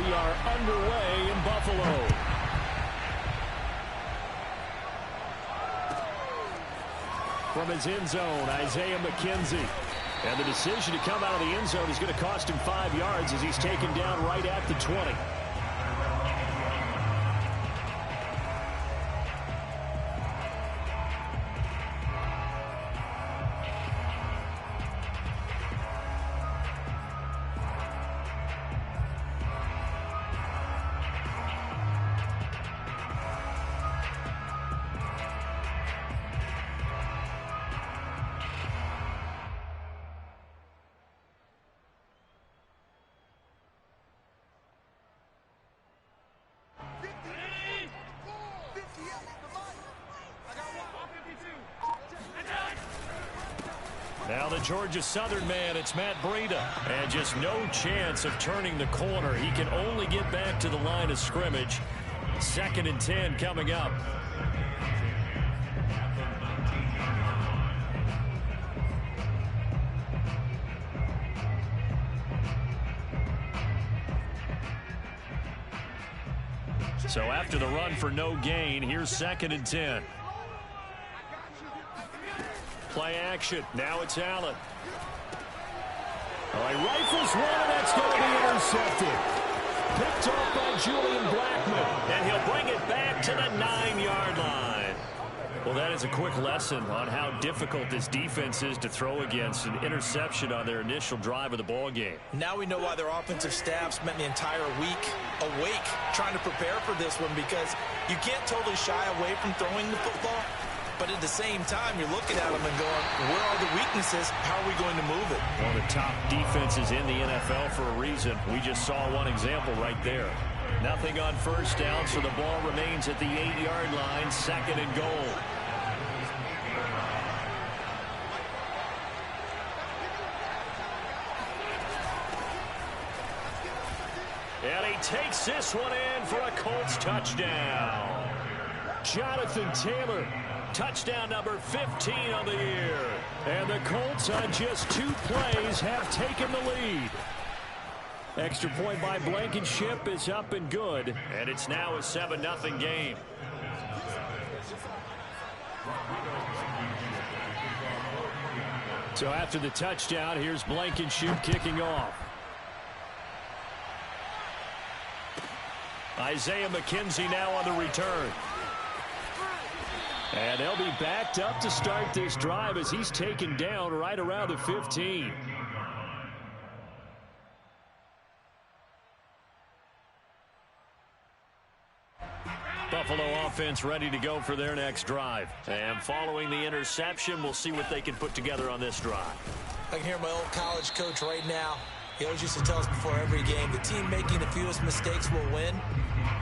we are underway in Buffalo. From his end zone, Isaiah McKenzie. And the decision to come out of the end zone is going to cost him 5 yards as he's taken down right at the 20. Now the Georgia Southern man, it's Matt Breida. And just no chance of turning the corner. He can only get back to the line of scrimmage. 2nd and 10 coming up. So after the run for no gain, here's 2nd and 10. Play action. Now it's Allen. All right, rifles one, and that's going to be intercepted. Picked off by Julian Blackman. And he'll bring it back to the 9-yard line. Well, that is a quick lesson on how difficult this defense is to throw against. An interception on their initial drive of the ball game. Now we know why their offensive staff spent the entire week awake trying to prepare for this one, because you can't totally shy away from throwing the football. But at the same time, you're looking at them and going, where are the weaknesses? How are we going to move it? One of the top defenses in the NFL for a reason. We just saw one example right there. Nothing on first down, so the ball remains at the 8-yard line, 2nd and goal. And he takes this one in for a Colts touchdown. Jonathan Taylor. Touchdown number 15 on the year. And the Colts on just 2 plays have taken the lead. Extra point by Blankenship is up and good. And it's now a 7-0 game. So after the touchdown, here's Blankenship kicking off. Isaiah McKenzie now on the return. And they'll be backed up to start this drive as he's taken down right around the 15. Buffalo offense ready to go for their next drive. And following the interception, we'll see what they can put together on this drive. I can hear my old college coach right now. He always used to tell us before every game, the team making the fewest mistakes will win.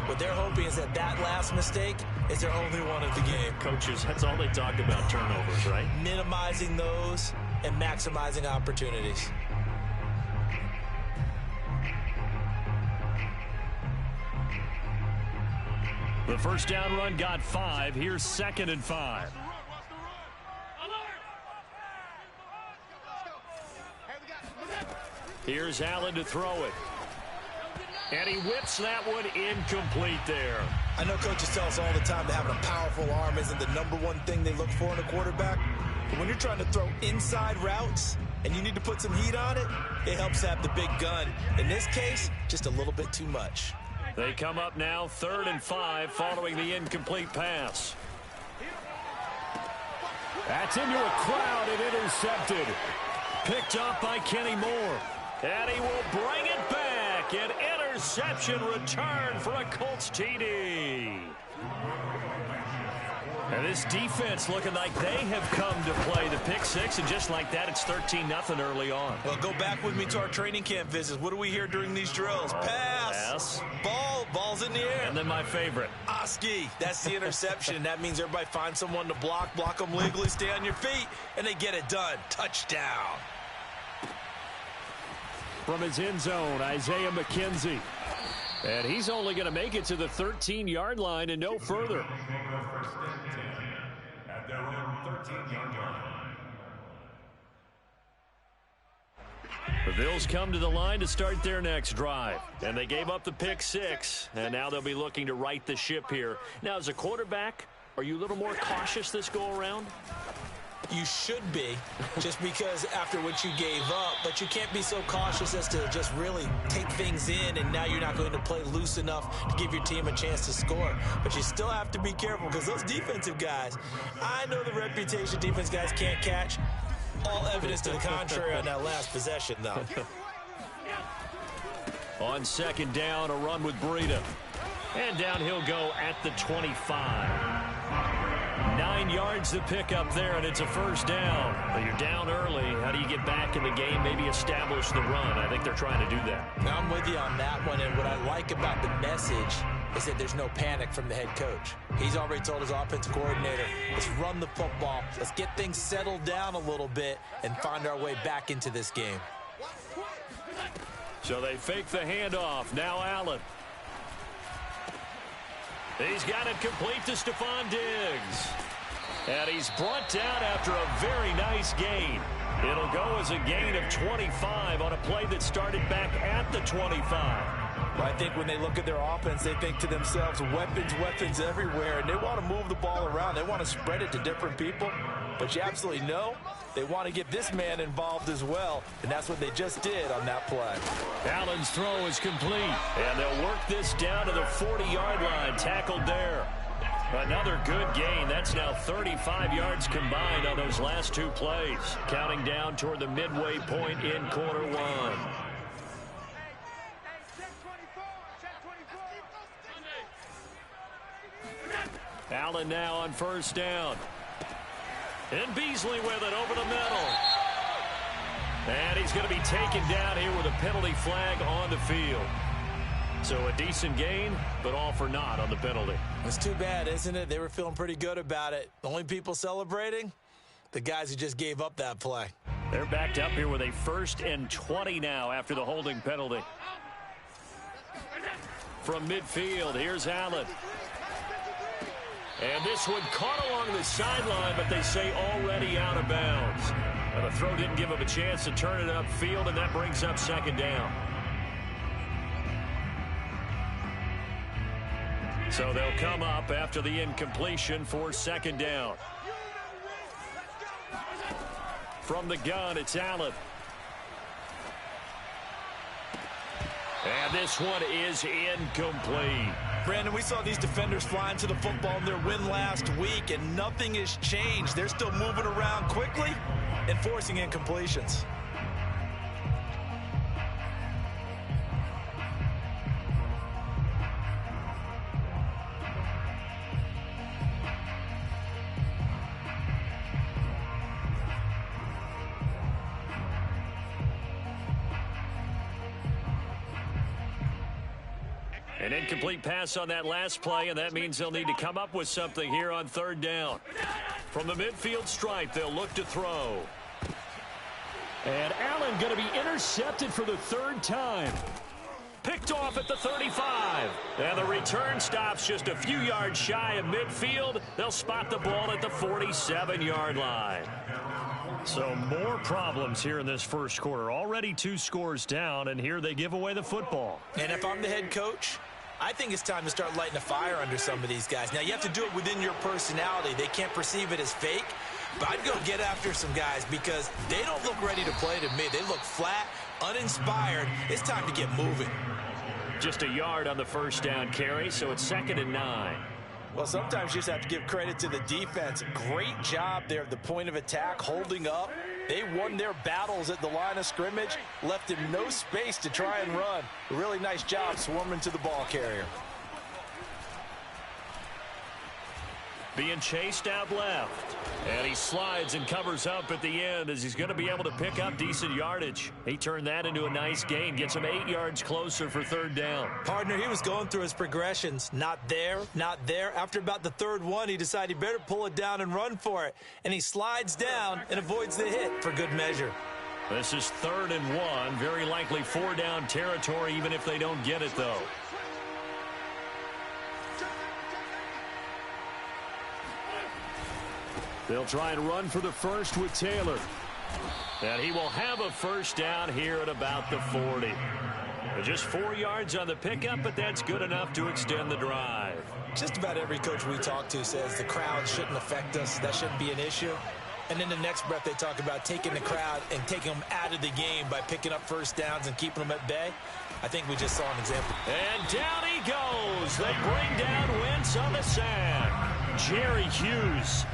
What they're hoping is that last mistake is their only one of the game. Coaches, that's all they talk about, turnovers, right? Minimizing those and maximizing opportunities. The first down run got 5. Here's 2nd and 5. Here's Allen to throw it. And he whips that one incomplete there. I know coaches tell us all the time that having a powerful arm isn't the #1 thing they look for in a quarterback. But when you're trying to throw inside routes and you need to put some heat on it, it helps have the big gun. In this case, just a little bit too much. They come up now 3rd and 5 following the incomplete pass. That's into a crowd and intercepted. Picked up by Kenny Moore. And he will bring it back. An interception return for a Colts TD. And this defense looking like they have come to play the pick six, and just like that, it's 13-0 early on. Well, go back with me to our training camp visits. What do we hear during these drills? Pass. Ball's in the air. And then my favorite. Oski. That's the interception. That means everybody finds someone to block them legally, stay on your feet, and they get it done. Touchdown. From his end zone, Isaiah McKenzie. And he's only going to make it to the 13-yard line and no further. At their own 13-yard line. The The Bills come to the line to start their next drive. And they gave up the pick 6. And now they'll be looking to right the ship here. Now, as a quarterback, are you a little more cautious this go-around? You should be, just because after what you gave up, but you can't be so cautious as to just really take things in, and now you're not going to play loose enough to give your team a chance to score. But you still have to be careful, because those defensive guys, I know the reputation defense guys can't catch. All evidence to the contrary on that last possession, though. On second down, a run with Breida. And down he'll go at the 25. 9 yards to pick up there, and it's a first down. But you're down early. How do you get back in the game, maybe establish the run? I think they're trying to do that. Now, I'm with you on that one, and what I like about the message is that there's no panic from the head coach. He's already told his offensive coordinator, let's run the football, let's get things settled down a little bit and find our way back into this game. So they fake the handoff. Now Allen. He's got it complete to Stephon Diggs. And he's brought down after a very nice gain. It'll go as a gain of 25 on a play that started back at the 25. Well, I think when they look at their offense, they think to themselves, weapons everywhere, and they want to move the ball around. They want to spread it to different people. But you absolutely know they want to get this man involved as well, and that's what they just did on that play. Allen's throw is complete, and they'll work this down to the 40-yard line, tackled there. Another good gain. That's now 35 yards combined on those last 2 plays, counting down toward the midway point in quarter 1. Allen now on first down. And Beasley with it over the middle. And he's going to be taken down here with a penalty flag on the field. So a decent gain, but all for naught on the penalty. It's too bad, isn't it? They were feeling pretty good about it. The only people celebrating, the guys who just gave up that play. They're backed up here with a 1st and 20 now after the holding penalty. From midfield, here's Allen. And this one caught along the sideline, but they say already out of bounds. And the throw didn't give him a chance to turn it upfield, and that brings up second down. So they'll come up after the incompletion for second down. From the gun, it's Allen. And this one is incomplete. Brandon, we saw these defenders flying to the football in their win last week, and nothing has changed. They're still moving around quickly and forcing incompletions. An incomplete pass on that last play, and that means they'll need to come up with something here on third down. From the midfield stripe, they'll look to throw. And Allen going to be intercepted for the 3rd time. Picked off at the 35. And the return stops just a few yards shy of midfield. They'll spot the ball at the 47-yard line. So more problems here in this first quarter. Already 2 scores down, and here they give away the football. And if I'm the head coach, I think it's time to start lighting a fire under some of these guys. Now, you have to do it within your personality. They can't perceive it as fake. But I'd go get after some guys because they don't look ready to play to me. They look flat, uninspired. It's time to get moving. Just a yard on the first down carry, so it's 2nd and 9. Well, sometimes you just have to give credit to the defense. Great job there at the point of attack, holding up. They won their battles at the line of scrimmage, left him no space to try and run. A really nice job swarming to the ball carrier. Being chased out left. And he slides and covers up at the end as he's going to be able to pick up decent yardage. He turned that into a nice gain, gets him 8 yards closer for third down. Partner, he was going through his progressions. Not there, not there. After about the 3rd one, he decided he better pull it down and run for it. And he slides down and avoids the hit for good measure. This is 3rd and 1. Very likely 4-down territory, even if they don't get it, though. They'll try and run for the first with Taylor. And he will have a first down here at about the 40. Just 4 yards on the pickup, but that's good enough to extend the drive. Just about every coach we talk to says the crowd shouldn't affect us. That shouldn't be an issue. And in the next breath, they talk about taking the crowd and taking them out of the game by picking up first downs and keeping them at bay. I think we just saw an example. And down he goes. They bring down Wentz on the sack. Jerry Hughes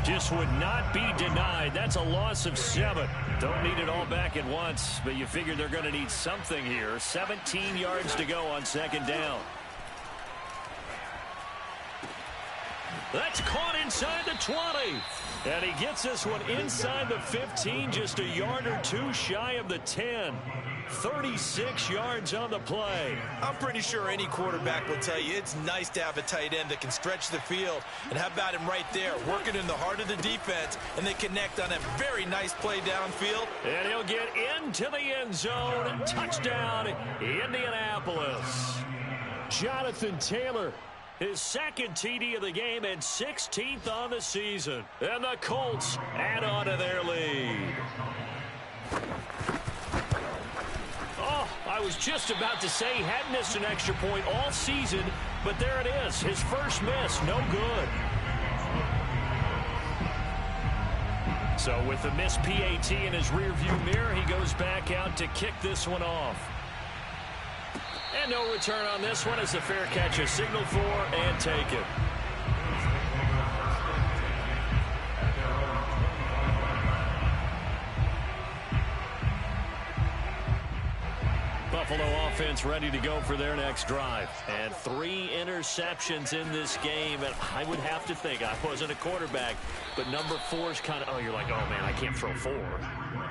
just would not be denied. That's a loss of 7. Don't need it all back at once, but you figure they're going to need something here. 17 yards to go on second down. That's caught inside the 20. And he gets this one inside the 15, just a yard or two shy of the 10. 36 yards on the play. I'm pretty sure any quarterback will tell you it's nice to have a tight end that can stretch the field. And how about him right there, working in the heart of the defense, and they connect on a very nice play downfield. And he'll get into the end zone. Touchdown, Indianapolis. Jonathan Taylor, his second TD of the game and 16th on the season. And the Colts add on to their lead. Oh, I was just about to say he hadn't missed an extra point all season, but there it is. His first miss, no good. So with the missed PAT in his rearview mirror, he goes back out to kick this one off. And no return on this one as the fair catch is signaled for and taken. Buffalo offense ready to go for their next drive. And 3 interceptions in this game. And I would have to think, I wasn't a quarterback, but number 4 is kind of, oh, you're like, oh, man, I can't throw 4.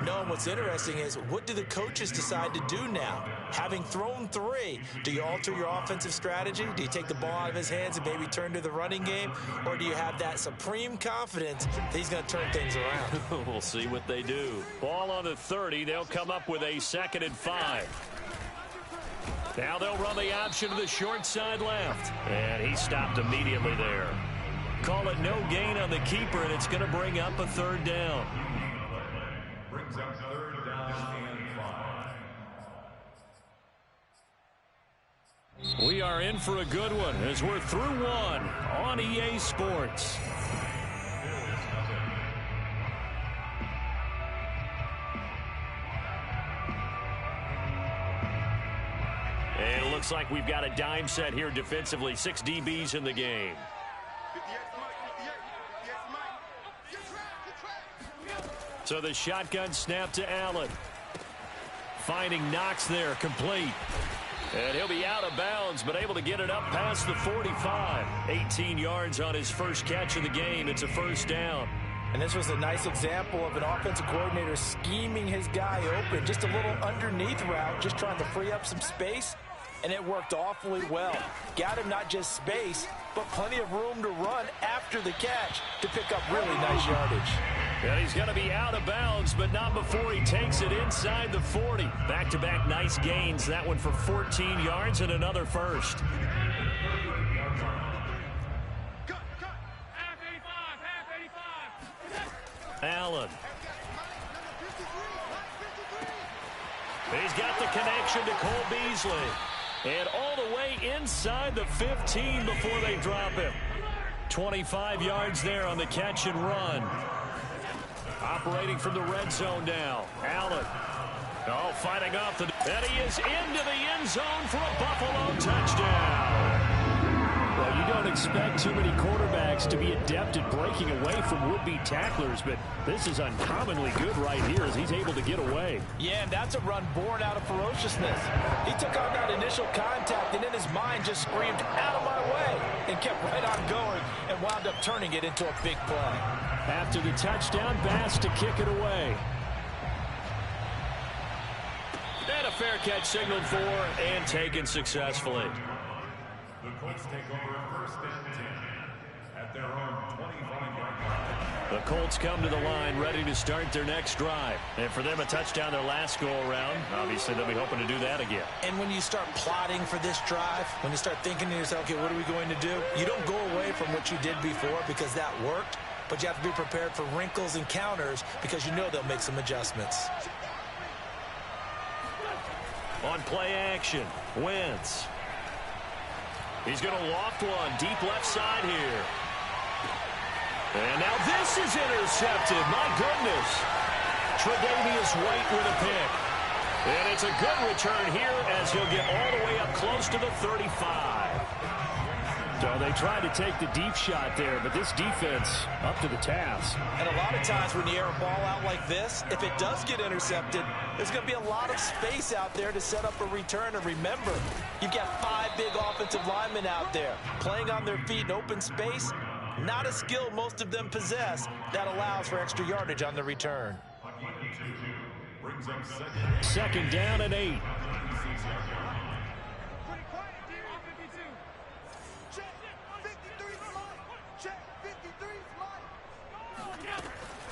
No, and what's interesting is, what do the coaches decide to do now? Having thrown 3, do you alter your offensive strategy? Do you take the ball out of his hands and maybe turn to the running game? Or do you have that supreme confidence that he's going to turn things around? We'll see what they do. Ball on the 30. They'll come up with a 2nd and 5. Now they'll run the option to the short side left. And he stopped immediately there. Call it no gain on the keeper, and it's going to bring up a 3rd down. Brings up 3rd down and 5. We are in for a good one as we're through 1 on EA Sports. And it looks like we've got a dime set here defensively. 6 DBs in the game. So the shotgun snap to Allen. Finding Knox there, complete. And he'll be out of bounds, but able to get it up past the 45. 18 yards on his first catch of the game. It's a first down. And this was a nice example of an offensive coordinator scheming his guy open. Just a little underneath route, just trying to free up some space. And it worked awfully well. Got him not just space, but plenty of room to run after the catch to pick up really nice yardage. And he's going to be out of bounds, but not before he takes it inside the 40. Back-to-back nice gains. That one for 14 yards and another first. Allen. He's got the connection to Cole Beasley. And all the way inside the 15 before they drop him. 25 yards there on the catch and run. Operating from the red zone now. Allen. Oh, fighting off the... And he is into the end zone for a Buffalo touchdown. Well, you don't expect too many quarterbacks to be adept at breaking away from would-be tacklers, but this is uncommonly good right here as he's able to get away. Yeah, and that's a run born out of ferociousness. He took on that initial contact and in his mind just screamed, out of my way, and kept right on going and wound up turning it into a big play. After the touchdown, Bass to kick it away. And a fair catch signaled for and taken successfully. The Colts take over 1st and 10 at their own 25-yard line. The Colts come to the line ready to start their next drive. And for them, a touchdown their last go-around. Obviously, they'll be hoping to do that again. And when you start plotting for this drive, when you start thinking to yourself, okay, what are we going to do? You don't go away from what you did before because that worked. but you have to be prepared for wrinkles and counters because you know they'll make some adjustments. On play action, Wentz. He's going to loft one deep left side here. And now this is intercepted. My goodness. Tre'Davious White with a pick. And it's a good return here as he'll get all the way up close to the 35. So they tried to take the deep shot there, but this defense up to the task. And a lot of times when you air a ball out like this, if it does get intercepted, there's going to be a lot of space out there to set up a return. And remember, you've got 5 big offensive linemen out there playing on their feet in open space. Not a skill most of them possess that allows for extra yardage on the return. Second down and 8.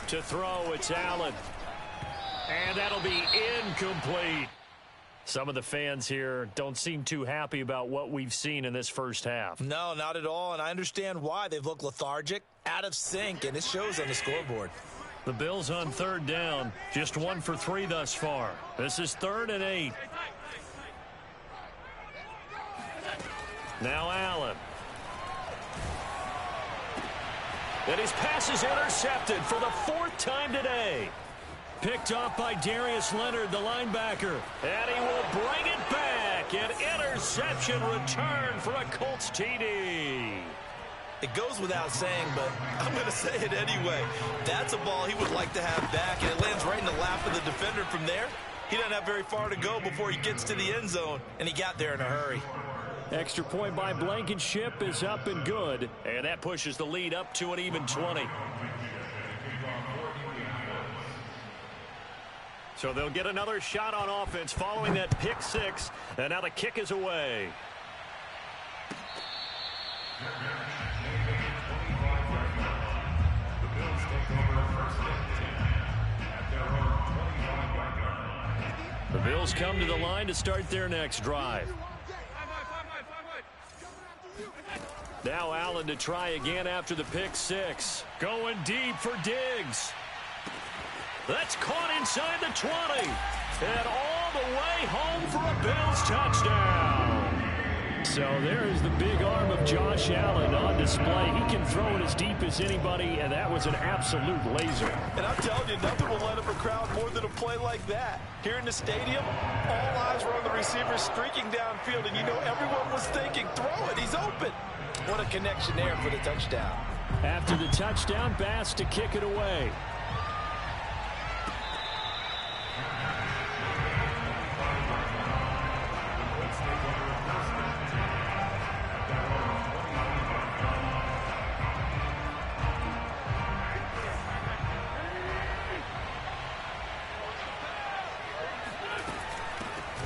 To throw, it's Allen. And that'll be incomplete. Some of the fans here don't seem too happy about what we've seen in this first half. No, not at all, and I understand why. They've looked lethargic, out of sync, and it shows on the scoreboard. The Bills on third down, just 1 for 3 thus far. This is 3rd and 8. Now Allen. And his pass is intercepted for the 4th time today. Picked off by Darius Leonard, the linebacker. And he will bring it back. An interception return for a Colts TD. It goes without saying, but I'm going to say it anyway. That's a ball he would like to have back, and it lands right in the lap of the defender from there. He doesn't have very far to go before he gets to the end zone, and he got there in a hurry. Extra point by Blankenship is up and good, and that pushes the lead up to an even 20. So they'll get another shot on offense following that pick 6, and now the kick is away. The Bills come to the line to start their next drive. Now Allen to try again after the pick 6. Going deep for Diggs. That's caught inside the 20. And all the way home for a Bills touchdown. So there is the big arm of Josh Allen on display. He can throw it as deep as anybody, and that was an absolute laser. And I'm telling you, nothing will light up a crowd more than a play like that. Here in the stadium, all eyes were on the receiver streaking downfield, and you know everyone was thinking, throw it, he's open. What a connection there for the touchdown. After the touchdown, Bass to kick it away.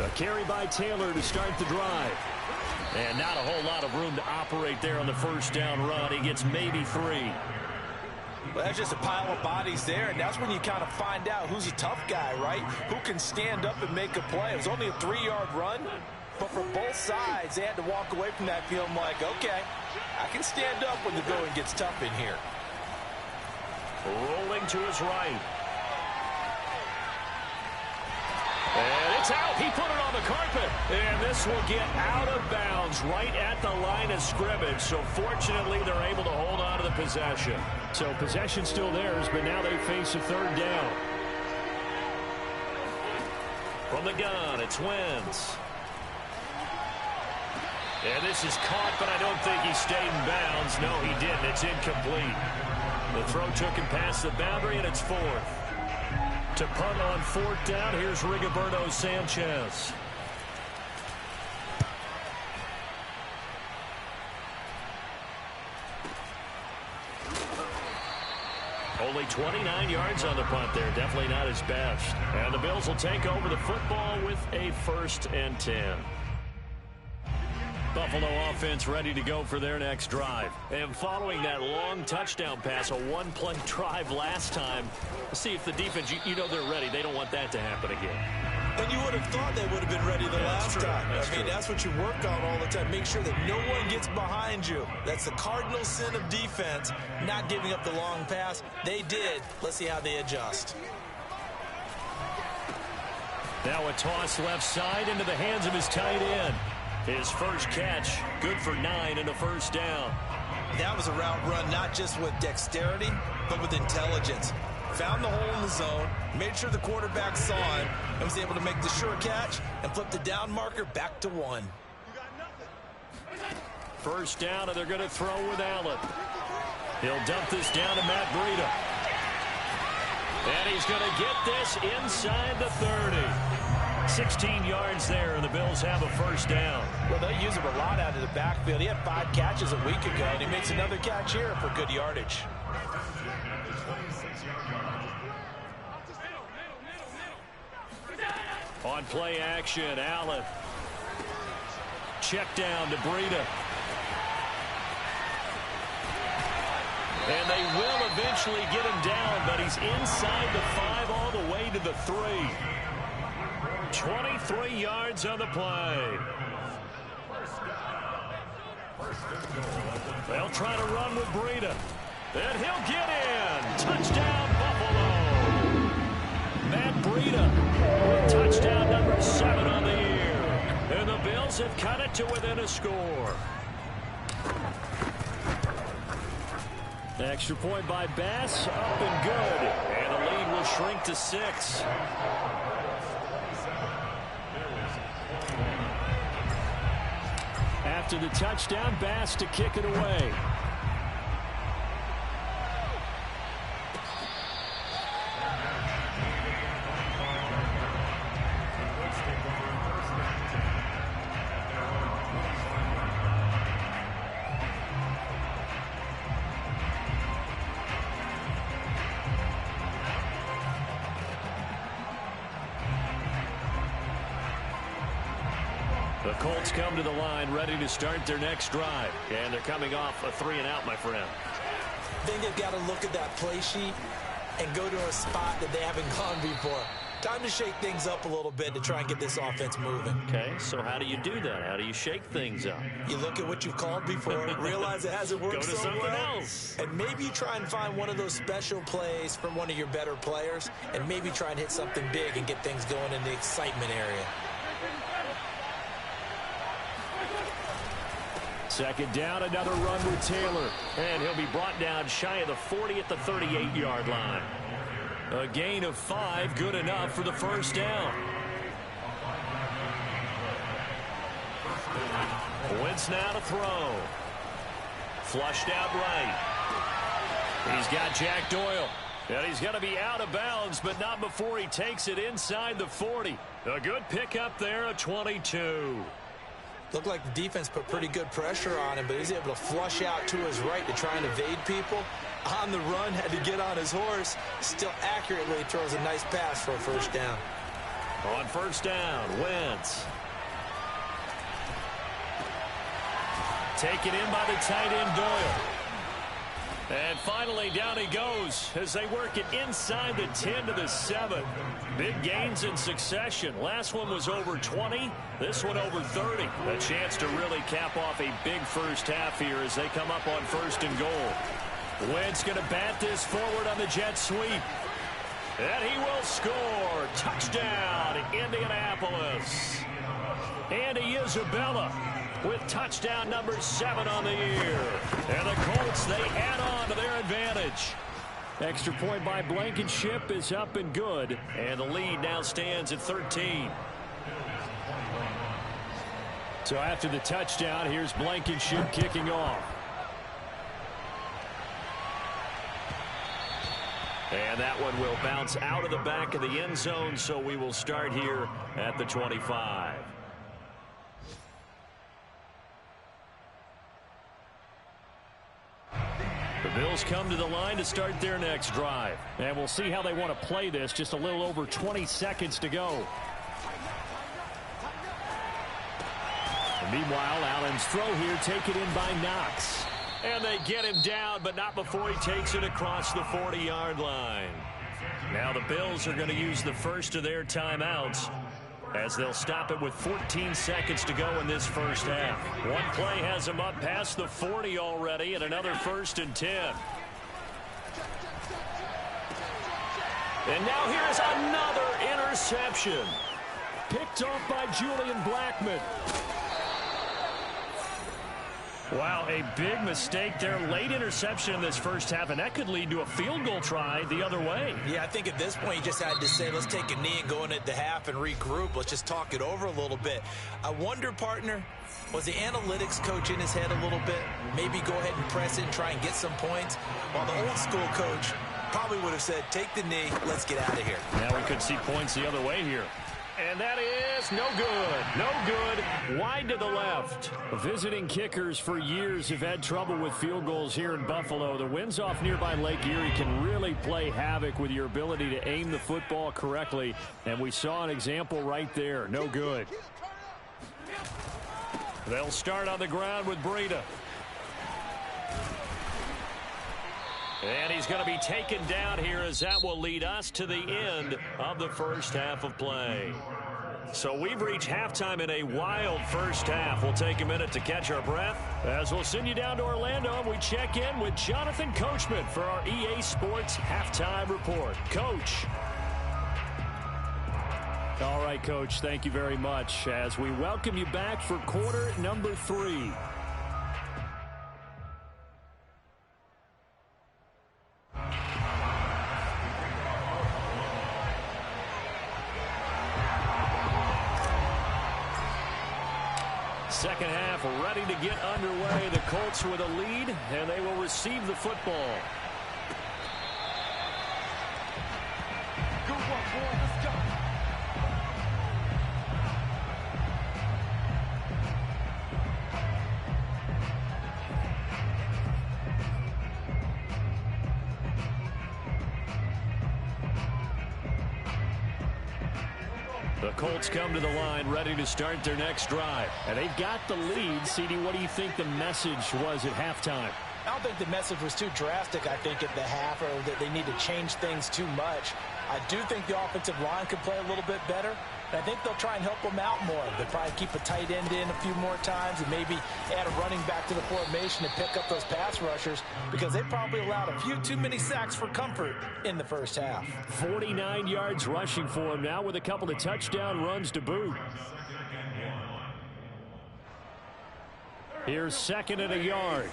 A carry by Taylor to start the drive. And not a whole lot of room to operate there on the first down run. He gets maybe 3. Well, that's just a pile of bodies there, and that's when you kind of find out who's a tough guy, right? Who can stand up and make a play. It was only a 3-yard run, but for both sides, they had to walk away from that feeling like, okay, I can stand up when the going gets tough in here. Rolling to his right. And it's out. He put it on the carpet. And this will get out of bounds right at the line of scrimmage. So fortunately, they're able to hold on to the possession. So possession still theirs, but now they face a 3rd down. From the gun, it's Wentz. And this is caught, but I don't think he stayed in bounds. No, he didn't. It's incomplete. The throw took him past the boundary, and it's 4th. To punt on 4th down, here's Rigoberto Sanchez. Only 29 yards on the punt there. Definitely not his best. And the Bills will take over the football with a 1st and 10. Buffalo offense ready to go for their next drive. And following that long touchdown pass, a 1-play drive last time, let's see if the defense, you know they're ready. They don't want that to happen again. And you would have thought they would have been ready the last time. I mean, that's what you work on all the time. Make sure that no one gets behind you. That's the cardinal sin of defense, not giving up the long pass. They did. Let's see how they adjust. Now a toss left side into the hands of his tight end. His first catch, good for 9 and a first down. That was a route run not just with dexterity, but with intelligence. Found the hole in the zone, made sure the quarterback saw him, and was able to make the sure catch and flip the down marker back to 1. First down, and they're going to throw with Allen. He'll dump this down to Matt Breida. And he's going to get this inside the 30. 16 yards there, and the Bills have a first down. Well, they use him a lot out of the backfield. He had 5 catches a week ago, and he makes another catch here for good yardage. On play action, Allen. Check down to Breida. And they will eventually get him down, but he's inside the 5 all the way to the 3. 23 yards on the play. They'll try to run with Breida. And he'll get in. Touchdown, Buffalo. Matt Breida with touchdown number 7 on the year. And the Bills have cut it to within a score. The extra point by Bass, up and good. And the lead will shrink to 6. After the touchdown, Bass to kick it away. The Colts come to the line ready to start their next drive. And they're coming off a 3-and-out, my friend. I think they've got to look at that play sheet and go to a spot that they haven't gone before. Time to shake things up a little bit to try and get this offense moving. Okay, so how do you do that? How do you shake things up? You look at what you've called before, realize it hasn't worked so well. Go to something else. And maybe you try and find one of those special plays from one of your better players, and maybe try and hit something big and get things going in the excitement area. Second down, another run with Taylor. And he'll be brought down shy of the 40 at the 38-yard line. A gain of 5, good enough for the first down. Wentz now to throw. Flushed out right. He's got Jack Doyle. And he's going to be out of bounds, but not before he takes it inside the 40. A good pickup there at 22. Looked like the defense put pretty good pressure on him, but he's able to flush out to his right to try and evade people. On the run, had to get on his horse. Still accurately throws a nice pass for a first down. On first down, Wentz. Taken in by the tight end, Doyle. And finally, down he goes as they work it inside the 10 to the 7. Big gains in succession. Last one was over 20. This one over 30. A chance to really cap off a big first half here as they come up on first and goal. Wentz going to bat this forward on the jet sweep. And he will score. Touchdown, Indianapolis. Andy Isabella with touchdown number 7 on the year. And the Colts, they add on to their advantage. Extra point by Blankenship is up and good. And the lead now stands at 13. So after the touchdown, here's Blankenship kicking off. And that one will bounce out of the back of the end zone, so we will start here at the 25. The Bills come to the line to start their next drive. And we'll see how they want to play this. Just a little over 20 seconds to go. And meanwhile, Allen's throw here taken in by Knox. And they get him down, but not before he takes it across the 40-yard line. Now the Bills are going to use the first of their timeouts. as they'll stop it with 14 seconds to go in this first half. One play has them up past the 40 already, and another 1st and 10. And now here's another interception. Picked off by Julian Blackmon. Wow, a big mistake there. Late interception in this first half, and that could lead to a field goal try the other way. Yeah, I think at this point you just had to say, let's take a knee and go into the half and regroup. Let's just talk it over a little bit. I wonder, partner, was the analytics coach in his head a little bit? Maybe go ahead and press it and try and get some points? While the old school coach probably would have said, take the knee, let's get out of here. Now we could see points the other way here. And that is no good. No good. Wide to the left. Visiting kickers for years have had trouble with field goals here in Buffalo. The winds off nearby Lake Erie can really play havoc with your ability to aim the football correctly. And we saw an example right there. No good. They'll start on the ground with Breida. And he's going to be taken down here, as that will lead us to the end of the first half of play. So we've reached halftime in a wild first half. We'll take a minute to catch our breath as we'll send you down to Orlando and we check in with Jonathan Coachman for our EA Sports Halftime Report. Coach. All right, Coach, thank you very much as we welcome you back for quarter number 3. Second half ready to get underway. The Colts with a lead, and they will receive the football. Good one, boy. Let's go. The Colts come to the line ready to start their next drive. And they've got the lead. CD, what do you think the message was at halftime? I don't think the message was too drastic, I think, at the half, or that they need to change things too much. I do think the offensive line could play a little bit better, and I think they'll try and help them out more. They'll probably keep a tight end in a few more times and maybe add a running back to the formation and pick up those pass rushers, because they probably allowed a few too many sacks for comfort in the first half. 49 yards rushing for him now with a couple of touchdown runs to boot. Here's 2nd and a yard.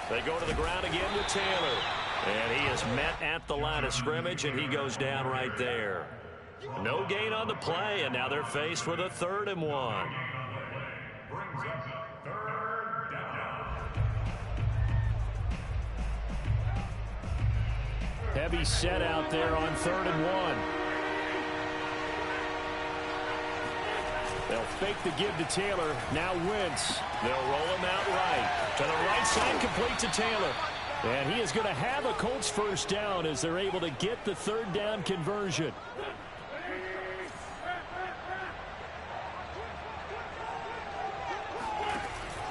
They go to the ground again with Taylor. And he is met at the line of scrimmage, and he goes down right there. No gain on the play, and now they're faced with a 3rd and 1. Brings up 3rd down. Heavy set out there on 3rd and 1. They'll fake the give to Taylor. Now Wentz. They'll roll him out right. To the right side, complete to Taylor. And he is going to have a Colts first down as they're able to get the 3rd down conversion.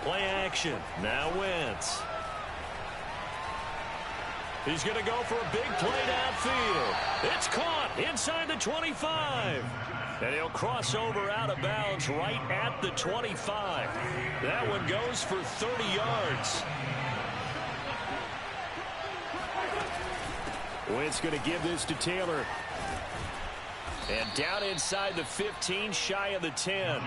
Play action. Now Wentz. He's going to go for a big play downfield. It's caught inside the 25. And he'll cross over out of bounds right at the 25. That one goes for 30 yards. Wentz going to give this to Taylor. And down inside the 15, shy of the 10.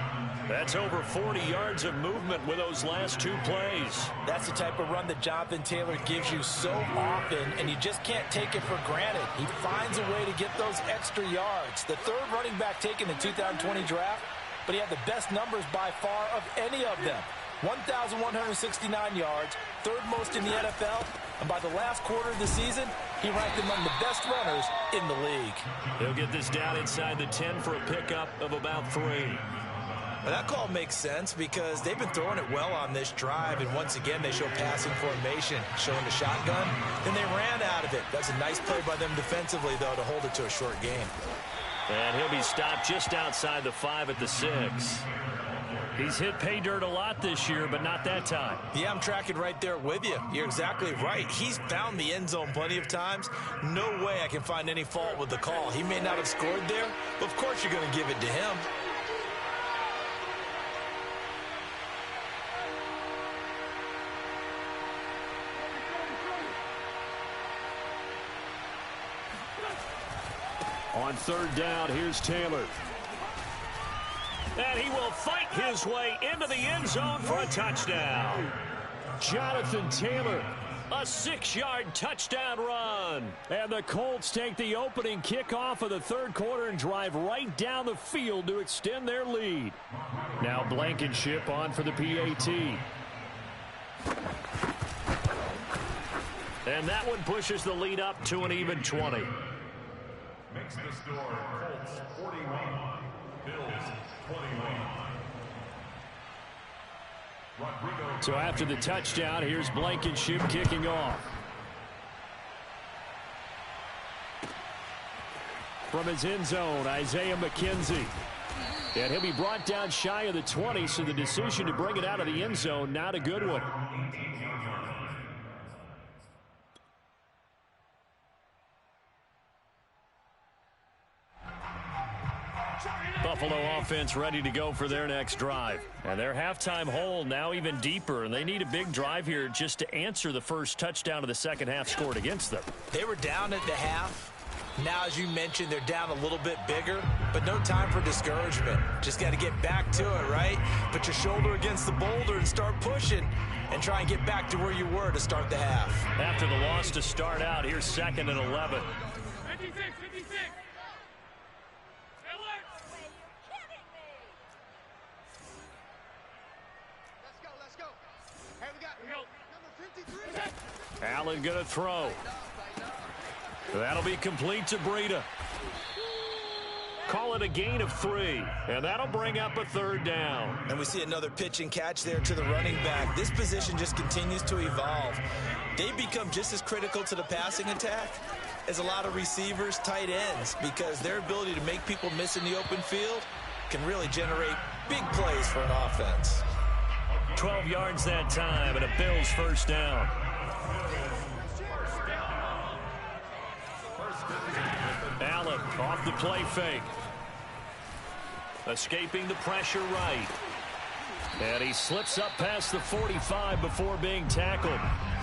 That's over 40 yards of movement with those last 2 plays. That's the type of run that Jonathan Taylor gives you so often, and you just can't take it for granted. He finds a way to get those extra yards. The 3rd running back taken in the 2020 draft, but he had the best numbers by far of any of them. 1,169 yards, 3rd most in the NFL, and by the last quarter of the season, he ranked among the best runners in the league. He'll get this down inside the 10 for a pickup of about 3. Well, that call makes sense because they've been throwing it well on this drive, and once again they show passing formation, showing the shotgun. Then they ran out of it. That's a nice play by them defensively, though, to hold it to a short game. And he'll be stopped just outside the 5 at the 6. He's hit pay dirt a lot this year, but not that time. Yeah, I'm tracking right there with you. You're exactly right. He's found the end zone plenty of times. No way I can find any fault with the call. He may not have scored there, but of course you're going to give it to him. On third down, here's Taylor. And he will fight his way into the end zone for a touchdown. Jonathan Taylor, a 6-yard touchdown run. And the Colts take the opening kickoff of the third quarter and drive right down the field to extend their lead. Now Blankenship on for the PAT. And that one pushes the lead up to an even 20. Makes the score Colts 41, Bills 21. So after the touchdown, here's Blankenship kicking off. From his end zone, Isaiah McKenzie. And he'll be brought down shy of the 20, so the decision to bring it out of the end zone, not a good one. Buffalo offense ready to go for their next drive. And their halftime hole now even deeper, and they need a big drive here just to answer the first touchdown of the second half scored against them. They were down at the half. Now, as you mentioned, they're down a little bit bigger, but no time for discouragement. Just got to get back to it, right? Put your shoulder against the boulder and start pushing and try and get back to where you were to start the half. After the loss to start out, here's 2nd and 11. 56. Allen going to throw. That'll be complete to Breida. Call it a gain of 3, and that'll bring up a third down. And we see another pitch and catch there to the running back. This position just continues to evolve. They become just as critical to the passing attack as a lot of receivers, tight ends, because their ability to make people miss in the open field can really generate big plays for an offense. 12 yards that time, and a Bills first down. Allen off the play fake. Escaping the pressure right. And he slips up past the 45 before being tackled.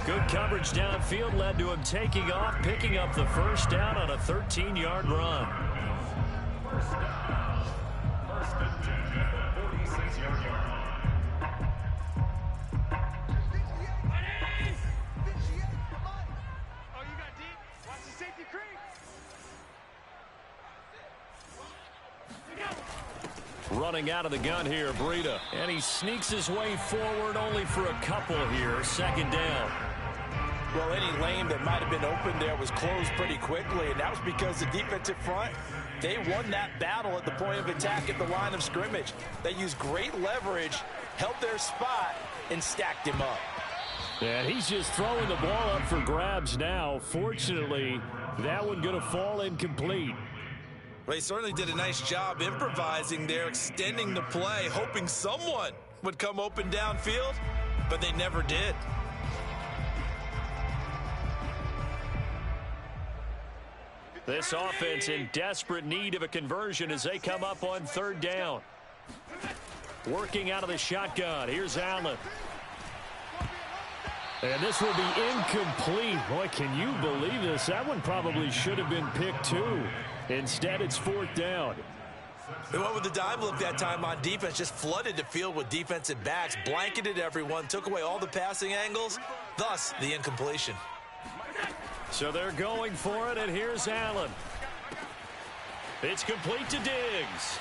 Good coverage downfield led to him taking off, picking up the first down on a 13-yard run. First and 10 at the 46-yard line. Running out of the gun here, Breida. And he sneaks his way forward only for a couple here. 2nd down. Well, any lane that might have been open there was closed pretty quickly, and that was because the defensive front, they won that battle at the point of attack at the line of scrimmage. They used great leverage, held their spot, and stacked him up. And he's just throwing the ball up for grabs now. Fortunately, that one going to fall incomplete. Well, he certainly did a nice job improvising there, extending the play, hoping someone would come open downfield, but they never did. This offense in desperate need of a conversion as they come up on 3rd down. Working out of the shotgun. Here's Allen. And this will be incomplete. Boy, can you believe this? That one probably should have been picked too. Instead, it's 4th down. They went with the dime look that time on defense, just flooded the field with defensive backs, blanketed everyone, took away all the passing angles, thus the incompletion. So they're going for it, and here's Allen. It's complete to Diggs.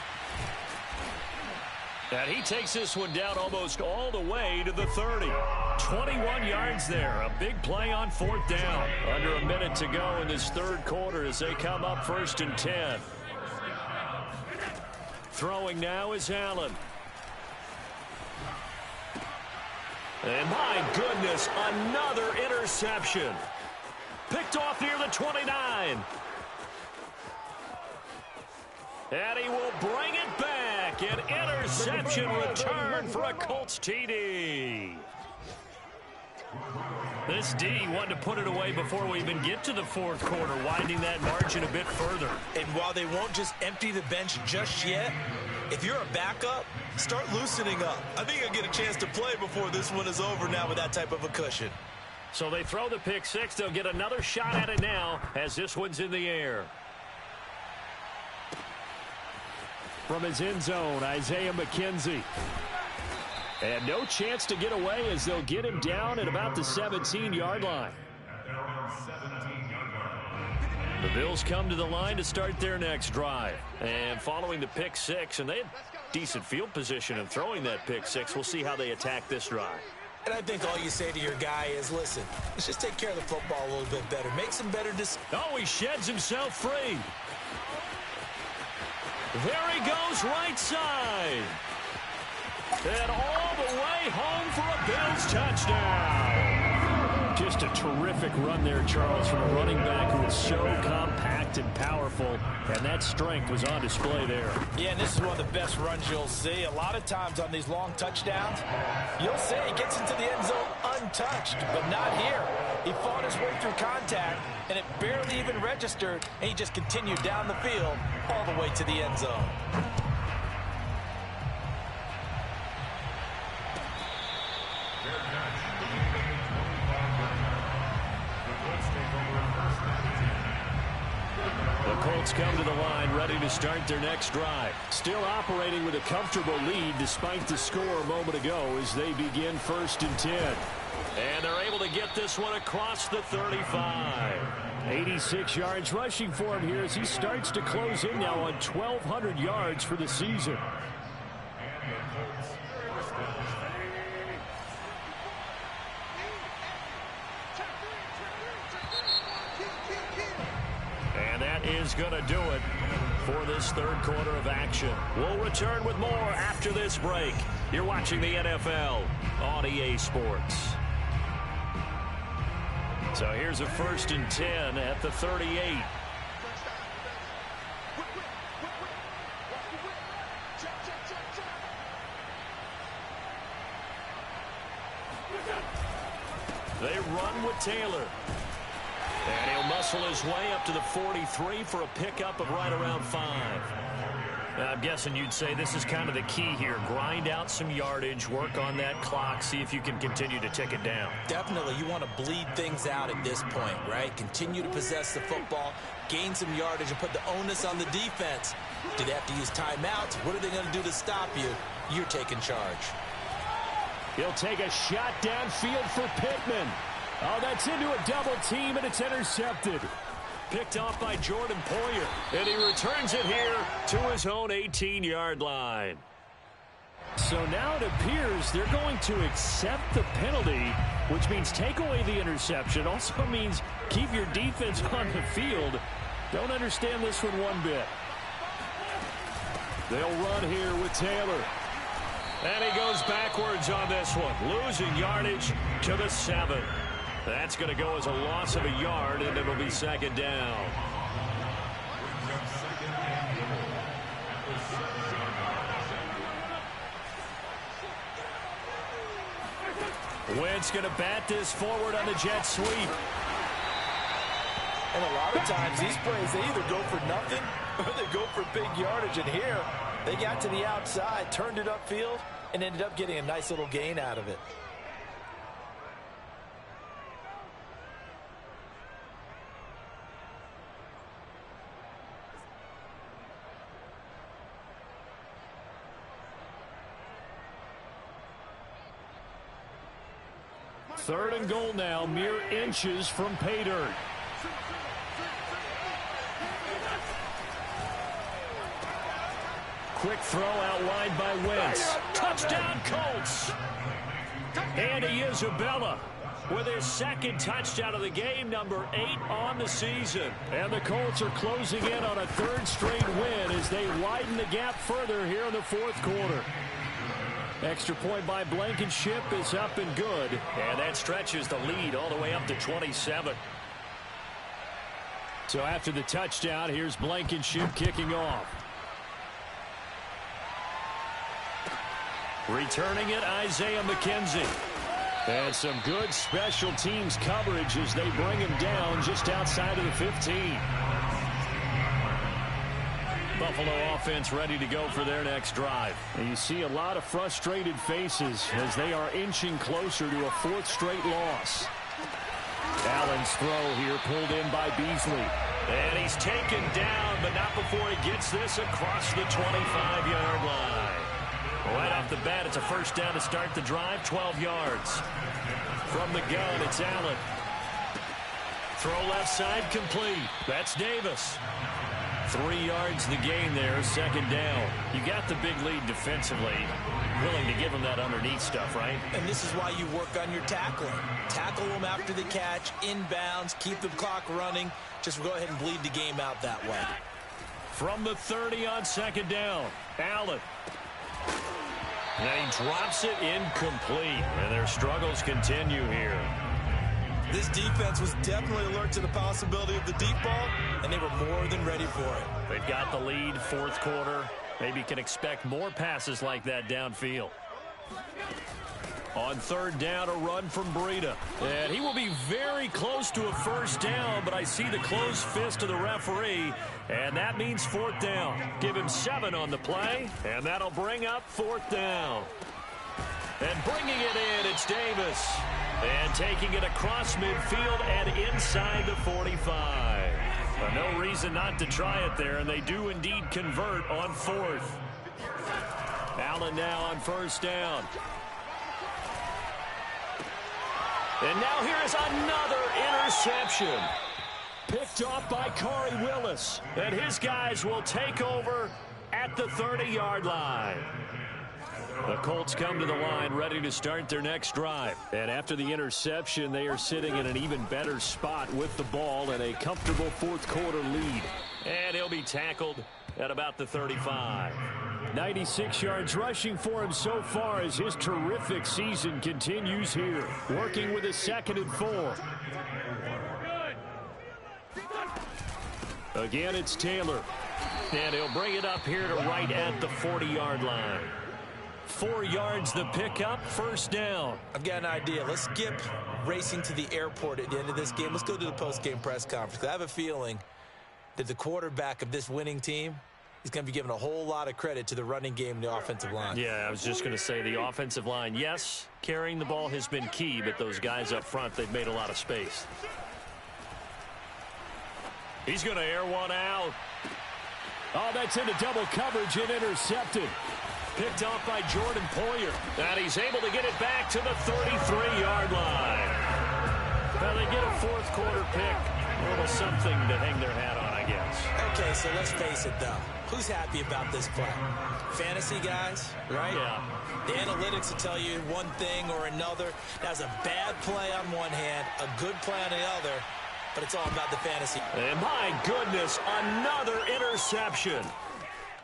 And he takes this one down almost all the way to the 30. 21 yards there. A big play on 4th down. Under a minute to go in this third quarter as they come up 1st and 10. Throwing now is Allen. And my goodness, another interception. Picked off near the 29. And he will bring it back. back in. Interception return for a Colts TD. This D wanted to put it away before we even get to the fourth quarter, widening that margin a bit further. And while they won't just empty the bench just yet, if you're a backup, start loosening up. I think you'll get a chance to play before this one is over now with that type of a cushion. So they throw the pick six. They'll get another shot at it now as this one's in the air. From his end zone, Isaiah McKenzie. And no chance to get away as they'll get him down at about the 17-yard line. The Bills come to the line to start their next drive. And following the pick six, and they had decent field position in throwing that pick six. We'll see how they attack this drive. And I think all you say to your guy is, listen, let's just take care of the football a little bit better. Make some better decisions. Oh, he sheds himself free. There he goes, right side. And all the way home for a Bills touchdown. Just a terrific run there, Charles, from a running back who is so compact and powerful, and that strength was on display there. Yeah, and this is one of the best runs you'll see. A lot of times on these long touchdowns, you'll see he gets into the end zone untouched, but not here. He fought his way through contact, and it barely even registered, and he just continued down the field all the way to the end zone. The Colts come to the line ready to start their next drive. Still operating with a comfortable lead despite the score a moment ago as they begin 1st and 10. And they're able to get this one across the 35. 86 yards rushing for him here as he starts to close in now on 1,200 yards for the season. And that is going to do it for this third quarter of action. We'll return with more after this break. You're watching the NFL on EA Sports. So here's a 1st and 10 at the 38. They run with Taylor. And he'll muscle his way up to the 43 for a pickup of right around 5. Now, I'm guessing you'd say this is kind of the key here. Grind out some yardage, work on that clock, see if you can continue to tick it down. Definitely, you want to bleed things out at this point, right? Continue to possess the football, gain some yardage, and put the onus on the defense. Do they have to use timeouts? What are they going to do to stop you? You're taking charge. He'll take a shot downfield for Pittman. Oh, that's into a double team, and it's intercepted. Picked off by Jordan Poyer, and he returns it here to his own 18-yard line. So now it appears they're going to accept the penalty, which means take away the interception. Also means keep your defense on the field. Don't understand this one bit. They'll run here with Taylor. And he goes backwards on this one, losing yardage to the 7. That's going to go as a loss of a yard, and it'll be 2nd down. Wentz going to bat this forward on the jet sweep. And a lot of times these plays, they either go for nothing or they go for big yardage. And here, they got to the outside, turned it upfield, and ended up getting a nice little gain out of it. Third and goal now, mere inches from pay dirt. Quick throw out wide by Wentz. Touchdown, Colts! Andy Isabella with his 2nd touchdown of the game, number 8 on the season. And the Colts are closing in on a 3rd straight win as they widen the gap further here in the 4th quarter. Extra point by Blankenship is up and good. And that stretches the lead all the way up to 27. So after the touchdown, here's Blankenship kicking off. Returning it, Isaiah McKenzie. And some good special teams coverage as they bring him down just outside of the 15. Buffalo offense ready to go for their next drive. And you see a lot of frustrated faces as they are inching closer to a fourth straight loss. Allen's throw here pulled in by Beasley. And he's taken down, but not before he gets this across the 25-yard line. Right off the bat, it's a first down to start the drive, 12 yards. From the gun, it's Allen. Throw left side complete. That's Davis. 3 yards the gain there, second down. You got the big lead defensively. Willing to give them that underneath stuff, right? And this is why you work on your tackling. Tackle them after the catch, inbounds, keep the clock running. Just go ahead and bleed the game out that way. From the 30 on second down, Allen. And he drops it incomplete. And their struggles continue here. This defense was definitely alert to the possibility of the deep ball, and they were more than ready for it. They've got the lead, fourth quarter. Maybe can expect more passes like that downfield. On third down, a run from Breida. And he will be very close to a first down, but I see the closed fist of the referee, and that means fourth down. Give him 7 on the play, and that'll bring up fourth down. And bringing it in, it's Davis. And taking it across midfield and inside the 45. No reason not to try it there, and they do indeed convert on fourth. Allen now on first down. And now here's another interception. Picked off by Corey Willis. And his guys will take over at the 30-yard line. The Colts come to the line ready to start their next drive. And after the interception, they are sitting in an even better spot with the ball and a comfortable fourth quarter lead. And he'll be tackled at about the 35. 96 yards rushing for him so far as his terrific season continues here. Working with a 2nd and 4. Again, it's Taylor. And he'll bring it up here to right at the 40-yard line. 4 yards the pickup, first down. I've got an idea. Let's skip racing to the airport at the end of this game. Let's go to the post-game press conference. I have a feeling that the quarterback of this winning team is going to be given a whole lot of credit to the running game and the offensive line. Yeah, I was just going to say the offensive line, yes, carrying the ball has been key, but those guys up front, they've made a lot of space. He's going to air one out. Oh, that's into double coverage and intercepted. Picked off by Jordan Poyer. And he's able to get it back to the 33-yard line. Well, they get a fourth quarter pick. A little something to hang their hat on, I guess. Okay, so let's face it, though. Who's happy about this play? Fantasy guys, right? Yeah. The analytics will tell you one thing or another. That's a bad play on one hand, a good play on the other, but it's all about the fantasy. And my goodness, another interception.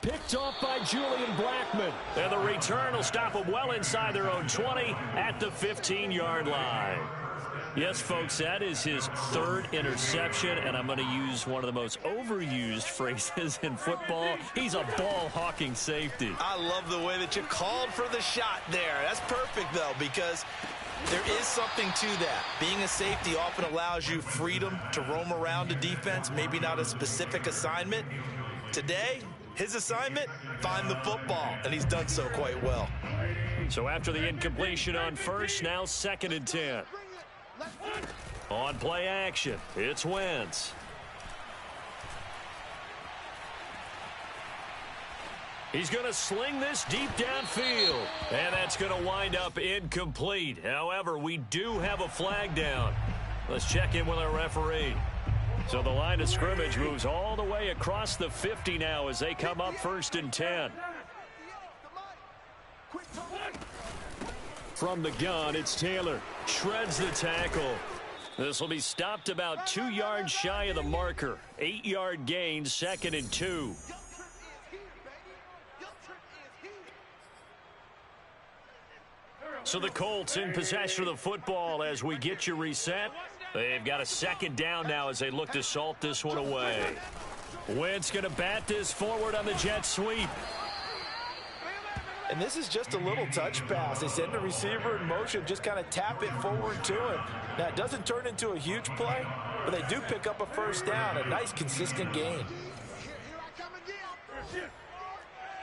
Picked off by Julian Blackmon. And the return will stop them well inside their own 20 at the 15-yard line. Yes, folks, that is his 3rd interception, and I'm going to use one of the most overused phrases in football. He's a ball-hawking safety. I love the way that you called for the shot there. That's perfect, though, because there is something to that. Being a safety often allows you freedom to roam around a defense, maybe not a specific assignment. Today, his assignment, find the football, and he's done so quite well. So after the incompletion on first, now 2nd and 10. On play action, it's Wentz. He's going to sling this deep downfield, and that's going to wind up incomplete. However, we do have a flag down. Let's check in with our referee. So the line of scrimmage moves all the way across the 50 now as they come up 1st and 10. From the gun, it's Taylor. Shreds the tackle. This will be stopped about 2 yards shy of the marker. 8-yard gain, 2nd and 2. So the Colts in possession of the football as we get you reset. They've got a 2nd down now as they look to salt this one away. Wentz going to bat this forward on the jet sweep. And this is just a little touch pass. They send the receiver in motion, just kind of tap it forward to him. Now, it doesn't turn into a huge play, but they do pick up a first down, a nice, consistent gain. Here I come again. Here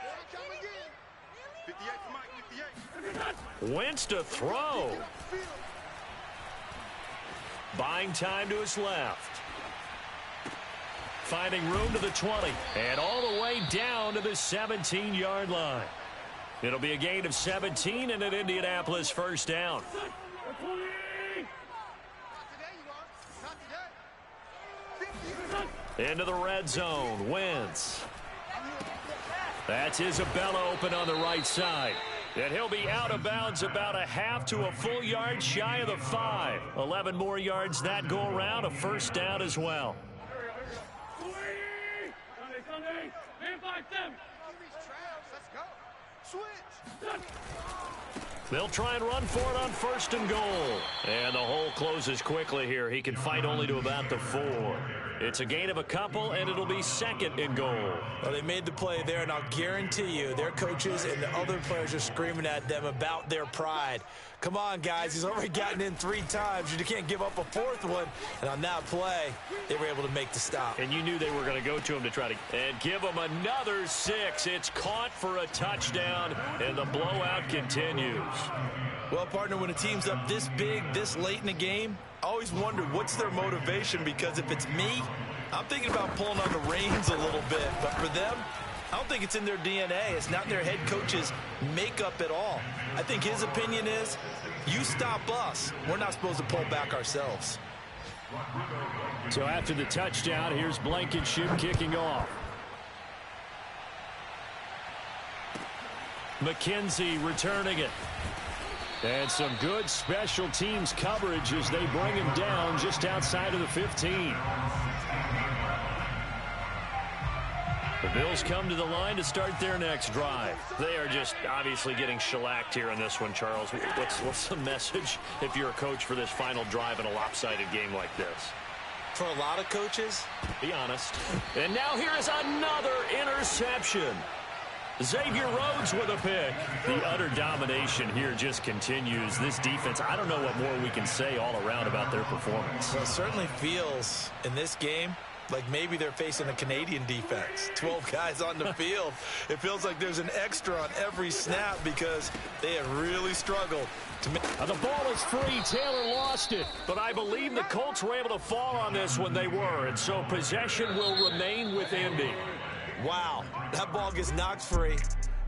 I come again. 58 for Mike, 58. Wentz to throw. Buying time to his left. Finding room to the 20. And all the way down to the 17-yard line. It'll be a gain of 17 and an Indianapolis first down. Into the red zone. Wentz. That's Isabella open on the right side. And he'll be out of bounds about a half to a full yard shy of the 5. 11 more yards that go around. A first down as well. They'll try and run for it on first and goal. And the hole closes quickly here. He can fight only to about the 4. It's a gain of a couple, and it'll be second and goal. Well, they made the play there, and I'll guarantee you their coaches and the other players are screaming at them about their pride. Come on, guys. He's already gotten in 3 times. You can't give up a 4th one. And on that play, they were able to make the stop. And you knew they were going to go to him to try to and give him another 6. It's caught for a touchdown, and the blowout continues. Well, partner, when a team's up this big, this late in the game, I always wonder what's their motivation, because if it's me, I'm thinking about pulling on the reins a little bit. But for them, I don't think it's in their DNA. It's not in their head coach's makeup at all. I think his opinion is, you stop us. We're not supposed to pull back ourselves. So after the touchdown, here's Blankenship kicking off. McKenzie returning it. And some good special teams coverage as they bring him down just outside of the 15. The Bills come to the line to start their next drive. They are just obviously getting shellacked here in this one, Charles. What's the message if you're a coach for this final drive in a lopsided game like this? For a lot of coaches, be honest. And now here is another interception. Xavier Rhodes with a pick. The utter domination here just continues. This defense, I don't know what more we can say all around about their performance. Well, it certainly feels in this game like maybe they're facing a Canadian defense. 12 guys on the field. It feels like there's an extra on every snap because they have really struggled to make. The ball is free. Taylor lost it. But I believe the Colts were able to fall on this when they were. And so possession will remain with Indy. Wow, that ball gets knocked free,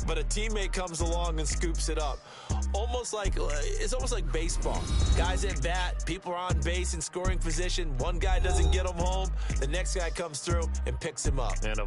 but a teammate comes along and scoops it up. It's almost like baseball. Guys at bat, people are on base in scoring position. One guy doesn't get them home. The next guy comes through and picks him up. And